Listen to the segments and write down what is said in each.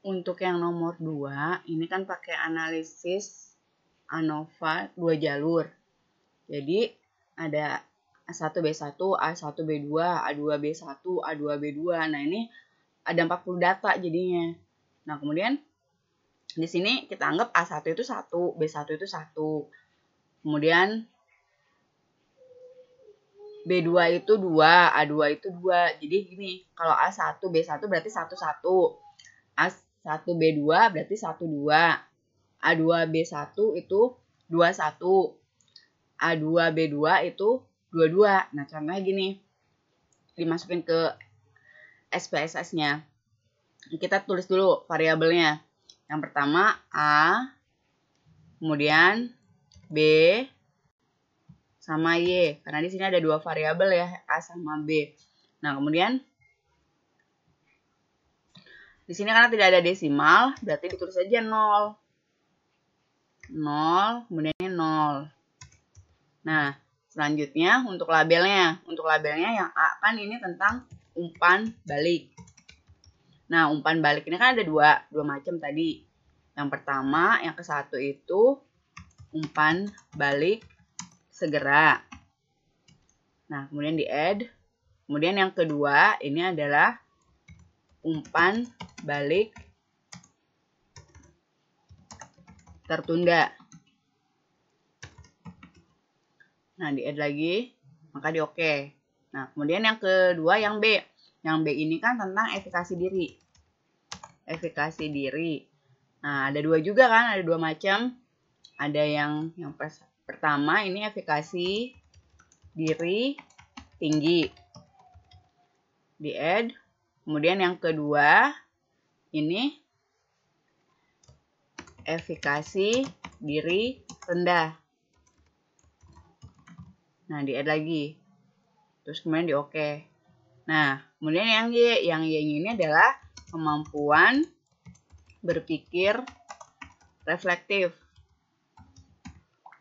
untuk yang nomor 2, ini kan pakai analisis ANOVA 2 jalur. Jadi ada A1, B1, A1, B2, A2, B1, A2, B2. Nah, ini ada 40 data jadinya. Nah, kemudian di sini kita anggap A1 itu 1, B1 itu 1. Kemudian B2 itu 2, A2 itu 2. Jadi gini, kalau A1, B1 berarti 1, 1. A1, B2 berarti 1, 2. A2, B1 itu 2, 1. A2, B2 itu 2, 2. Nah, contohnya gini. Dimasukin ke SPSS-nya. Kita tulis dulu variabelnya. Yang pertama A, kemudian B, sama Y. Karena di sini ada 2 variabel ya, A sama B. Nah, kemudian di sini karena tidak ada desimal, berarti ditulis aja 0. 0, kemudian 0. Nah, selanjutnya untuk labelnya. Untuk labelnya yang A kan ini tentang umpan balik. Nah, umpan balik ini kan ada dua macam tadi. Yang pertama, yang ke-1 itu umpan balik segera. Nah, kemudian di add. Kemudian yang kedua, ini adalah umpan balik tertunda. Nah, di add lagi, maka di oke. Nah, kemudian yang kedua, yang B. Yang B ini kan tentang efikasi diri. Efikasi diri. Nah, ada 2 juga kan, ada 2 macam. Ada yang pertama ini efikasi diri tinggi. Di add. Kemudian yang kedua ini efikasi diri rendah. Nah, di add lagi. Terus kemudian di oke. Nah, kemudian yang Y. Yang Y ini adalah kemampuan berpikir reflektif.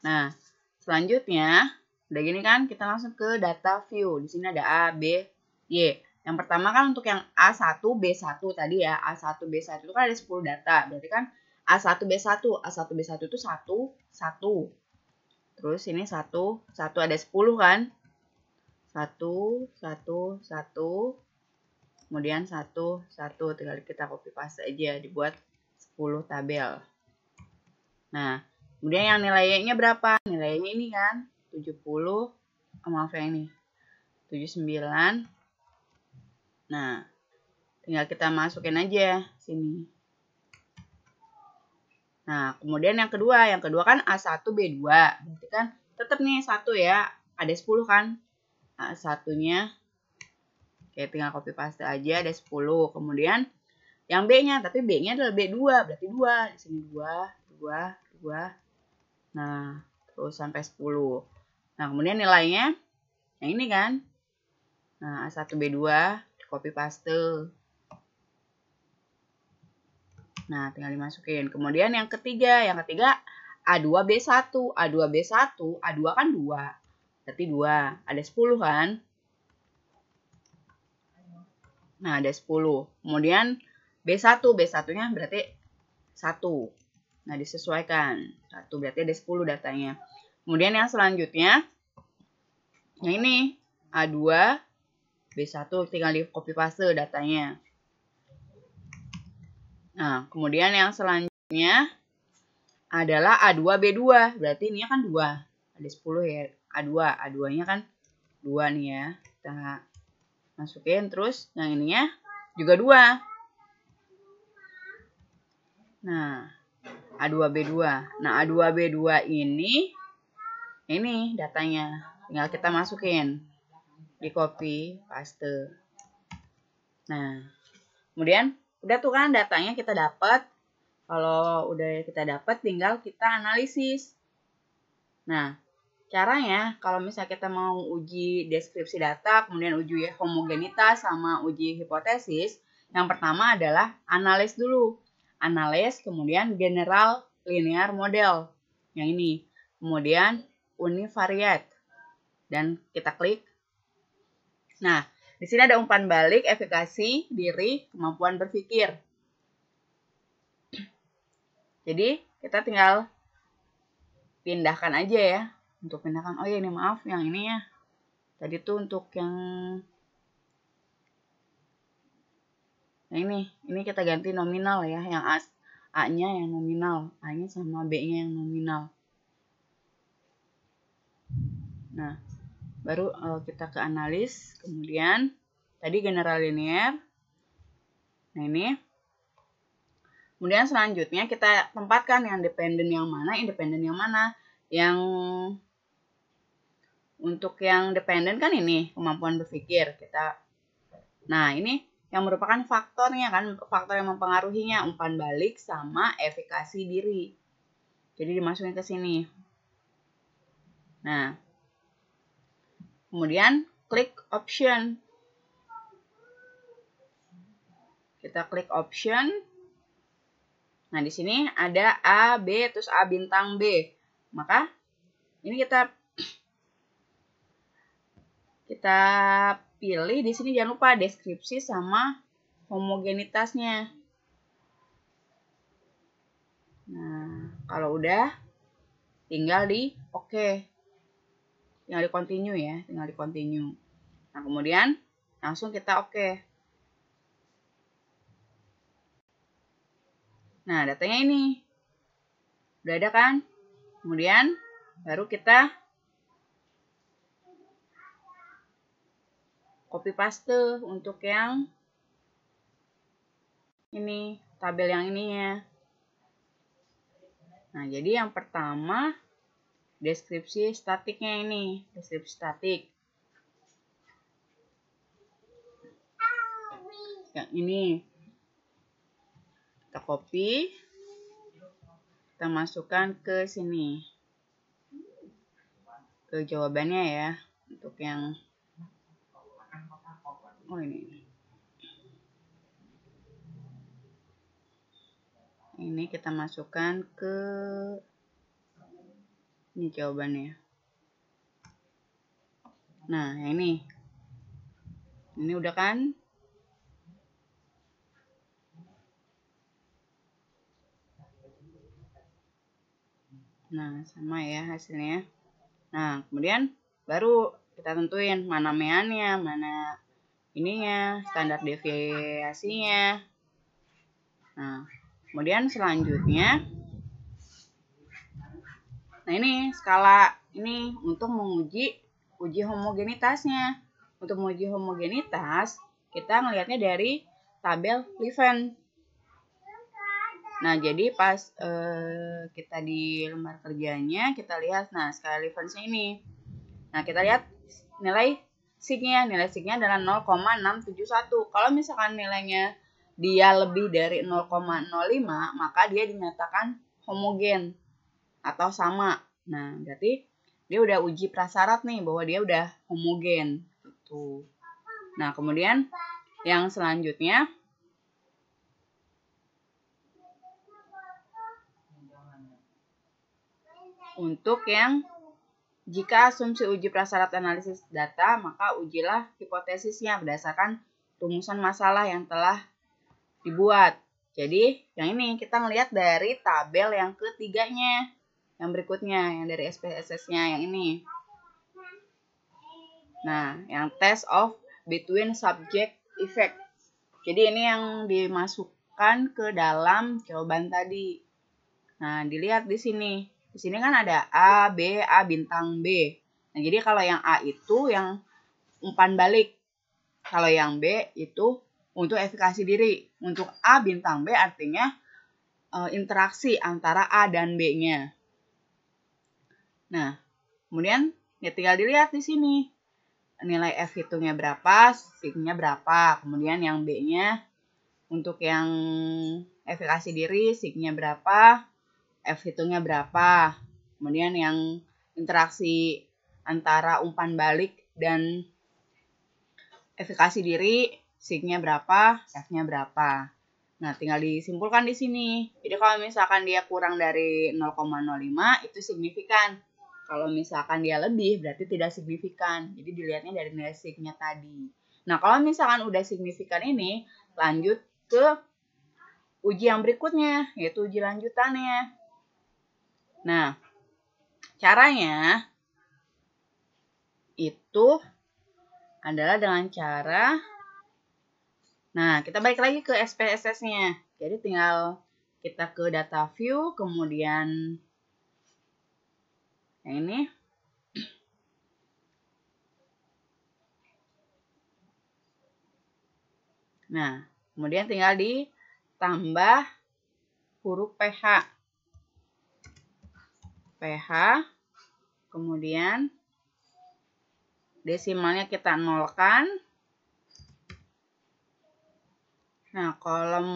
Nah, selanjutnya, udah gini kan, kita langsung ke data view. Di sini ada A, B, Y. Yang pertama kan untuk yang A1, B1 tadi ya. A1, B1 itu kan ada 10 data. Berarti kan A1, B1. A1, B1 itu 1, 1. Terus ini 1, 1 ada 10 kan. 1, 1, 1. Kemudian 1, 1. Tinggal kita copy paste aja. Dibuat 10 tabel. Nah, kemudian yang nilainya berapa? Nilainya ini kan 70, maaf yang ini 79. Nah, tinggal kita masukin aja sini. Nah, kemudian yang kedua kan A1 B2. Berarti kan tetap nih 1 ya, ada 10 kan. A1-nya oke, tinggal copy paste aja, ada 10. Kemudian yang B-nya, tapi B-nya adalah B2, berarti 2. Di sini 2, 2, 2. Nah, terus sampai 10. Nah, kemudian nilainya yang ini kan. Nah, A1B2 copy paste. Nah, tinggal dimasukin. Kemudian yang ketiga A2B1. A2B1, A2 kan 2. Berarti 2. Ada 10 kan? Nah, ada 10. Kemudian B1. B1-nya berarti 1. Nah, disesuaikan. 1 berarti ada 10 datanya. Kemudian yang selanjutnya, yang ini A2, B1 tinggal di copy paste datanya. Nah, kemudian yang selanjutnya adalah A2B2. Berarti ini kan 2. Ada 10 ya. A2. A2-nya kan 2 nih ya. Kita masukin. Terus yang ininya juga 2. Nah, A2B2. Nah, A2B2 ini datanya. Tinggal kita masukin. Di copy paste. Nah, kemudian udah tuh kan datanya kita dapat. Kalau udah kita dapat tinggal kita analisis. Nah, caranya kalau misalnya kita mau uji deskripsi data, kemudian uji homogenitas sama uji hipotesis, yang pertama adalah analis dulu. Analis, kemudian general linear model. Yang ini. Kemudian univariate. Dan kita klik. Nah, di sini ada umpan balik, efikasi diri, kemampuan berpikir. Jadi kita tinggal pindahkan aja ya. Untuk pindahkan, oh ya ini maaf yang ini ya. Tadi tuh untuk yang ini kita ganti nominal ya. Yang A-nya yang nominal. A-nya sama B-nya yang nominal. Nah, baru kita ke analis. Kemudian, tadi general linear. Nah, ini. Kemudian selanjutnya kita tempatkan yang dependen yang mana, independen yang mana. Yang untuk yang dependen kan ini, kemampuan berpikir. Nah, ini yang merupakan faktornya kan, faktor yang mempengaruhinya, umpan balik sama efikasi diri. Jadi dimasukin ke sini. Nah, kemudian klik option. Kita klik option. Nah, di sini ada A, B, terus A bintang B. Maka ini kita pilih di sini, jangan lupa deskripsi sama homogenitasnya. Nah, kalau udah tinggal di oke. Tinggal di continue ya, tinggal di continue. Nah, kemudian langsung kita oke. Nah, datanya ini. Udah ada kan? Kemudian baru kita copy paste untuk yang ini, tabel yang ininya. Nah, jadi yang pertama deskripsi statiknya ini, deskripsi statik. Yang ini kita copy, kita masukkan ke sini, ke jawabannya ya, untuk yang ini kita masukkan ke ini jawabannya. Nah, ini udah kan? Nah, sama ya hasilnya. Nah, kemudian baru kita tentuin mana meannya, mana ininya, standar deviasinya. Nah, kemudian selanjutnya, nah ini skala ini untuk menguji homogenitasnya. Untuk menguji homogenitas, kita ngelihatnya dari tabel Leven. Nah, jadi pas kita di lembar kerjanya, kita lihat, nah skala Levensnya ini. Nah, kita lihat nilai signya. Nilai signya adalah 0,671. Kalau misalkan nilainya dia lebih dari 0,05, maka dia dinyatakan homogen atau sama. Nah, berarti dia udah uji prasyarat nih bahwa dia udah homogen gitu. Nah, kemudian yang selanjutnya untuk yang jika asumsi uji prasyarat analisis data, maka ujilah hipotesisnya berdasarkan rumusan masalah yang telah dibuat. Jadi, yang ini kita ngelihat dari tabel yang ketiganya, yang berikutnya, yang dari SPSS-nya yang ini. Nah, yang test of between subject effect. Jadi, ini yang dimasukkan ke dalam jawaban tadi. Nah, dilihat di sini. Di sini kan ada A, B, A bintang B. Nah, jadi kalau yang A itu yang umpan balik. Kalau yang B itu untuk efikasi diri. Untuk A bintang B artinya interaksi antara A dan B-nya. Nah, kemudian ya tinggal dilihat di sini. Nilai F hitungnya berapa, sig-nya berapa. Kemudian yang B-nya untuk yang efikasi diri, sig-nya berapa, F hitungnya berapa. Kemudian yang interaksi antara umpan balik dan efikasi diri, sig-nya berapa, F-nya berapa. Nah, tinggal disimpulkan di sini. Jadi kalau misalkan dia kurang dari 0,05 itu signifikan. Kalau misalkan dia lebih berarti tidak signifikan. Jadi dilihatnya dari nilai sig-nya tadi. Nah, kalau misalkan udah signifikan ini, lanjut ke uji yang berikutnya, yaitu uji lanjutannya. Nah, caranya itu adalah dengan cara, nah kita balik lagi ke SPSS-nya. Jadi tinggal kita ke data view, kemudian yang ini. Nah, kemudian tinggal ditambah huruf PH. PH, kemudian desimalnya kita nolkan. Nah, kolom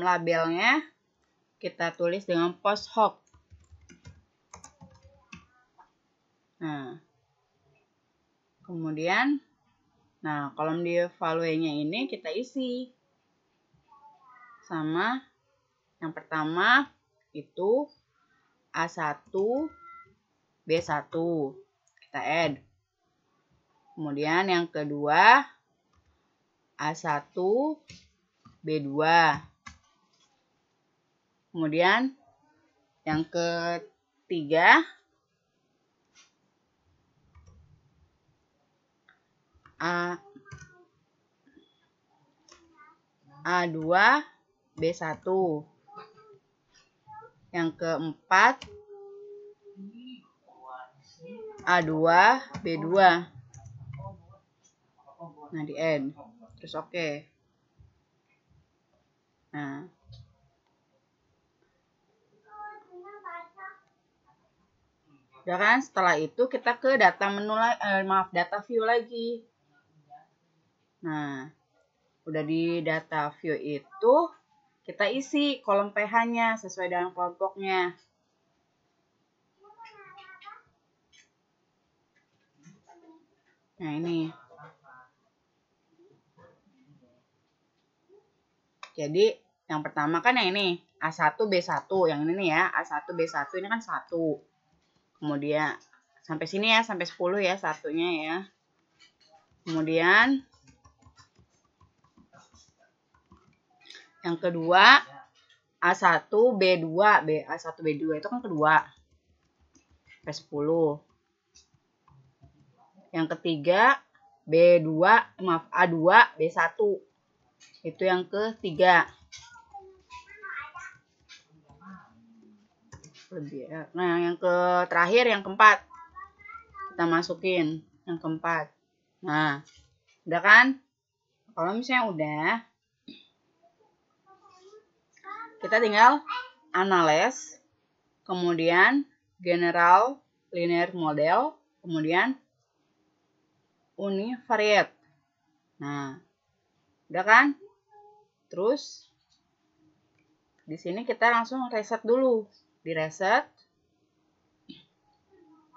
labelnya kita tulis dengan post hoc. Nah, kemudian, nah kolom di value-nya ini kita isi sama yang pertama itu A1, B1, kita add. Kemudian yang kedua A1, B2. Kemudian yang ketiga A2, B1. Yang keempat A2, B2. Nah, di add. Terus oke. Nah. Udah kan? Setelah itu kita ke data menu data view lagi. Nah, udah di data view itu kita isi kolom PH-nya sesuai dengan kelompoknya. Nah, ini. Jadi, yang pertama kan yang ini, A1, B1. Yang ini nih ya, A1, B1 ini kan 1. Kemudian, sampai sini ya, sampai 10 ya, satunya ya. Kemudian, yang kedua, A1, B2. A1, B2 itu kan kedua. Sampai 10. Yang ketiga, A2, B1. Itu yang ketiga. Nah, yang terakhir, yang keempat. Kita masukin yang keempat. Nah, udah kan? Kalau misalnya udah, kita tinggal analyze, kemudian general linear model, kemudian univariate. Nah, udah kan? Terus di sini kita langsung reset dulu. Di reset.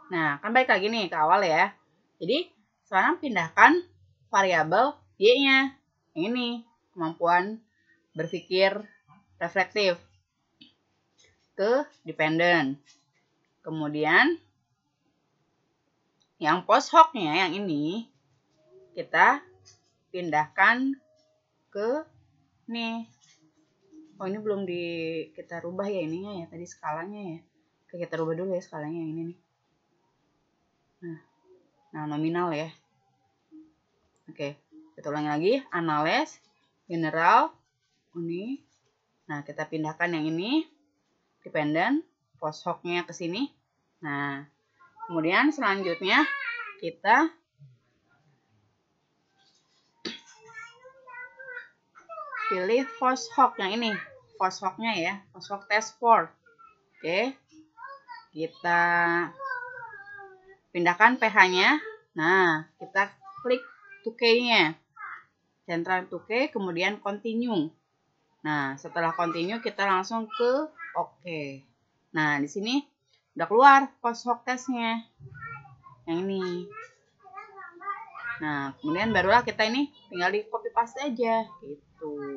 Nah, kan balik lagi nih ke awal ya. Jadi, sekarang pindahkan variabel Y-nya. Ini kemampuan berpikir reflektif ke dependent. Kemudian yang post hoc-nya yang ini kita pindahkan ke nih. Oh, ini belum kita rubah ya ininya ya, tadi skalanya ya. Oke, kita rubah dulu ya skalanya yang ini nih. Nah, nominal ya. Oke, kita ulangi lagi, analyze, general, uni. Nah, kita pindahkan yang ini, dependent, post hoc-nya ke sini. Nah, kemudian selanjutnya kita pilih post hoc yang ini, post hoc-nya ya, post hoc test 4. Oke, kita pindahkan PH-nya. Nah, kita klik 2K-nya, central 2K, kemudian continue. Nah, setelah continue kita langsung ke OK. Nah, di sini udah keluar post hoc testnya yang ini. Nah, kemudian barulah kita ini tinggal di copy paste aja gitu.